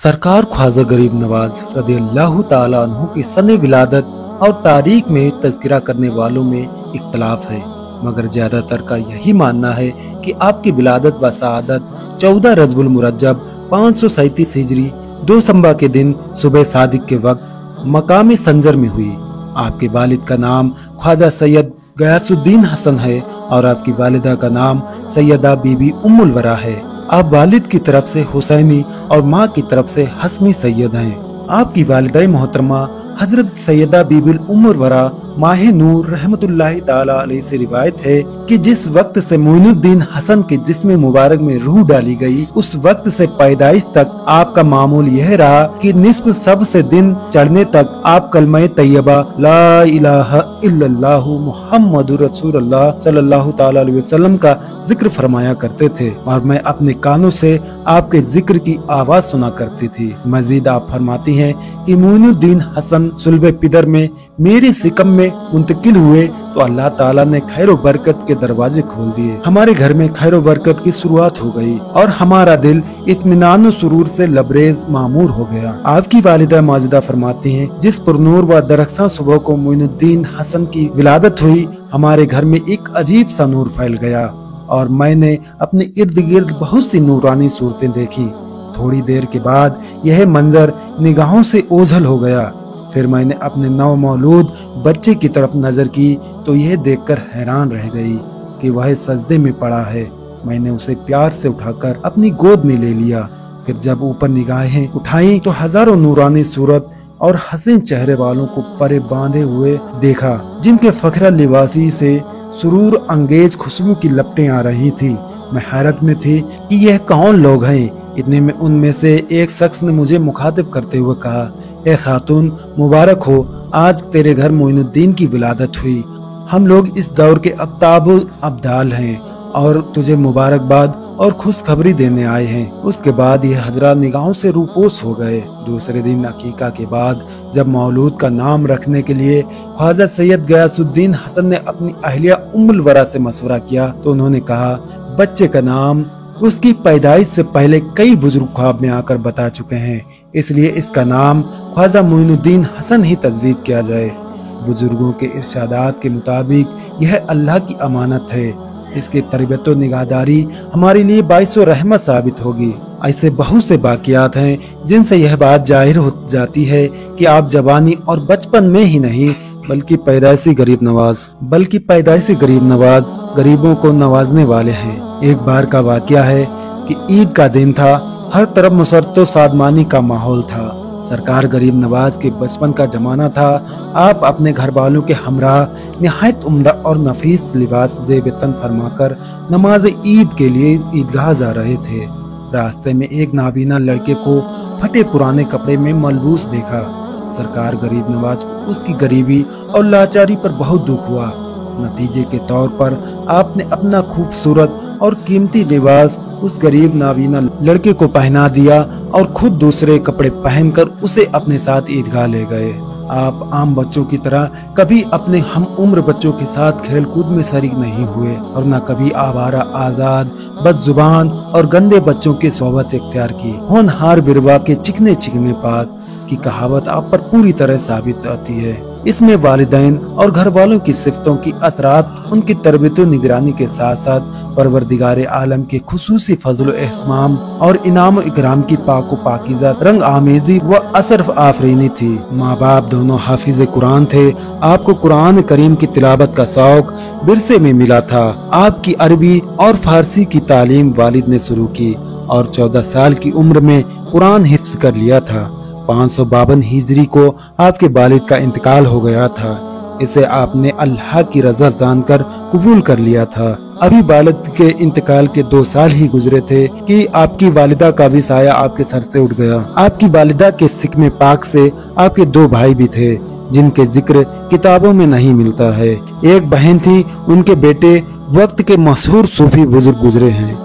सरकार ख्वाजा गरीब नवाज रदियल्लाहु ताला अन्हु की सने विलादत और तारीख में तज़किरा करने वालों में इख्तलाफ है, मगर ज्यादातर का यही मानना है कि आपकी विलादत व सआदत 14 रजबुल मुरज्जब 537 हिजरी 2 संबा के दिन सुबह सादिक के वक्त मकाम संजर में हुई। आपके वालिद का नाम ख्वाजा सैयद गयासुद्दीन हसन है और आपकी वालिदा का नाम सैयदा बीबी उम्मुल वरा है। आप वालिद की तरफ से हुसैनी और माँ की तरफ से हसनी सैयद हैं। आपकी वालिदा मोहतरमा हजरत सैयदा बीबी उम्मुल वरा माहे नूर रहमतुल्लाहि ताला अलैहि से रिवायत है कि जिस वक्त से मोइनुद्दीन हसन के जिस्म मुबारक में रूह डाली गई, उस वक्त से पैदाइश तक आपका मामूल यह रहा कि निस्फ सब से दिन चढ़ने तक आप कलमा तैयबा ला इलाहा इल्लल्लाहु मुहम्मदुर रसूलुल्लाह सल्लल्लाहु ताला अलैहि वसल्लम का जिक्र फरमाया करते थे और मैं अपने कानों से आपके जिक्र की आवाज सुना करती थी। मजीद आप फरमाती हैं कि मोइनुद्दीन हसन सुल्बे पिदर में मेरे सिकम में मुंतकिल हुए तो अल्लाह ताला ने खैर व बरकत के दरवाजे खोल दिए। हमारे घर में खैर व बरकत की शुरुआत हो गई और हमारा दिल इत्मीनान व सुरूर से लबरेज मामूर हो गया। आपकी वालिदा माजिदा फरमाती हैं, जिस पुरनूर व दरख्शां सुबह को मोइनुद्दीन हसन की विलादत हुई, हमारे घर में एक अजीब सा नूर फैल गया और मैंने अपने इर्द गिर्द बहुत सी नूरानी सूरतें देखी। थोड़ी देर के बाद यह मंजर निगाहों से ओझल हो गया। फिर मैंने अपने नव मौलूद बच्चे की तरफ नजर की तो यह देखकर हैरान रह गई कि वह सजदे में पड़ा है। मैंने उसे प्यार से उठाकर अपनी गोद में ले लिया। फिर जब ऊपर निगाहें उठाई तो हजारों नूरानी सूरत और हसीन चेहरे वालों को परे बांधे हुए देखा, जिनके फखरा लिबासी से सुरूर अंगेज खुशबू की लपटें आ रही थी। मैं हैरत में थी कि यह कौन लोग हैं। इतने में उनमें से एक शख्स ने मुझे मुखातिब करते हुए कहा, ए खातून, मुबारक हो, आज तेरे घर मोइनुद्दीन की विलादत हुई। हम लोग इस दौर के अक्ताबुल अब्दाल हैं और तुझे मुबारकबाद और खुशखबरी देने आए हैं। उसके बाद यह हजरा निगाहों से रूपोस हो गए। दूसरे दिन अकीका के बाद जब मौलूद का नाम रखने के लिए ख्वाजा सैयद गयासुद्दीन हसन ने अपनी अहलिया उम्मुल वरा से मशवरा किया तो उन्होंने कहा, बच्चे का नाम उसकी पैदाइश से पहले कई बुजुर्ग ख्वाब में आकर बता चुके हैं, इसलिए इसका नाम ख्वाजा मोइनुद्दीन हसन ही तजवीज किया जाए। बुजुर्गों के इरशादात के मुताबिक यह अल्लाह की अमानत है। इसकी तरबियत व निगाहदारी हमारे लिए बाइस रहमत साबित होगी। ऐसे बहुत से बाकियात हैं जिनसे यह बात जाहिर हो जाती है कि आप जवानी और बचपन में ही नहीं बल्कि पैदाइशी गरीब नवाज गरीबों को नवाजने वाले हैं। एक बार का वाकया है कि ईद का दिन था। हर तरफ मुसरत व सादमानी का माहौल था। सरकार गरीब नवाज के बचपन का जमाना था। आप अपने घर वालों के हमराह निहायत उम्दा और नफीस लिबास ज़ेब तन फरमाकर नमाज ईद के लिए ईदगाह जा रहे थे। रास्ते में एक नाबीना लड़के को फटे पुराने कपड़े में मलबूस देखा। सरकार गरीब नवाज को उसकी गरीबी और लाचारी पर बहुत दुख हुआ। नतीजे के तौर पर आपने अपना खूबसूरत और कीमती लिबास उस गरीब नाबीना लड़के को पहना दिया और खुद दूसरे कपड़े पहनकर उसे अपने साथ ईदगाह ले गए। आप आम बच्चों की तरह कभी अपने हम उम्र बच्चों के साथ खेल कूद में शरीक नहीं हुए और न कभी आवारा, आजाद, बदजुबान और गंदे बच्चों की सोबत इख्तियार की। होनहार बिरवा के चिकने चिकने पात की कहावत आप पर पूरी तरह साबित आती है। इसमें वालिदैन और घर वालों की सिफतों की असरात उनकी तरबियत व निगरानी के साथ साथ परवरदिगार आलम के खुसूसी फजल व एहसाम और इनाम इकराम की पाको पाकीज़ा रंग आमेजी व असरफ आफरीनी थी। माँ बाप दोनों हाफिज कुरान थे। आपको कुरान करीम की तिलावत का शौक विरसे में मिला था। आपकी अरबी और फारसी की तालीम वालिद ने शुरू की और 14 साल की उम्र में कुरान हिफ्ज कर लिया था। 552 हिजरी को आपके वालिद का इंतकाल हो गया था। इसे आपने अल्लाह की रजा जानकर कबूल कर लिया था। अभी वालिद के इंतकाल के 2 साल ही गुजरे थे कि आपकी वालिदा का भी साया आपके सर से उठ गया। आपकी वालिदा के सिक्मे पाक से आपके 2 भाई भी थे जिनके जिक्र किताबों में नहीं मिलता है। एक बहन थी, उनके बेटे वक्त के मशहूर सूफी बुजुर्ग गुजरे हैं।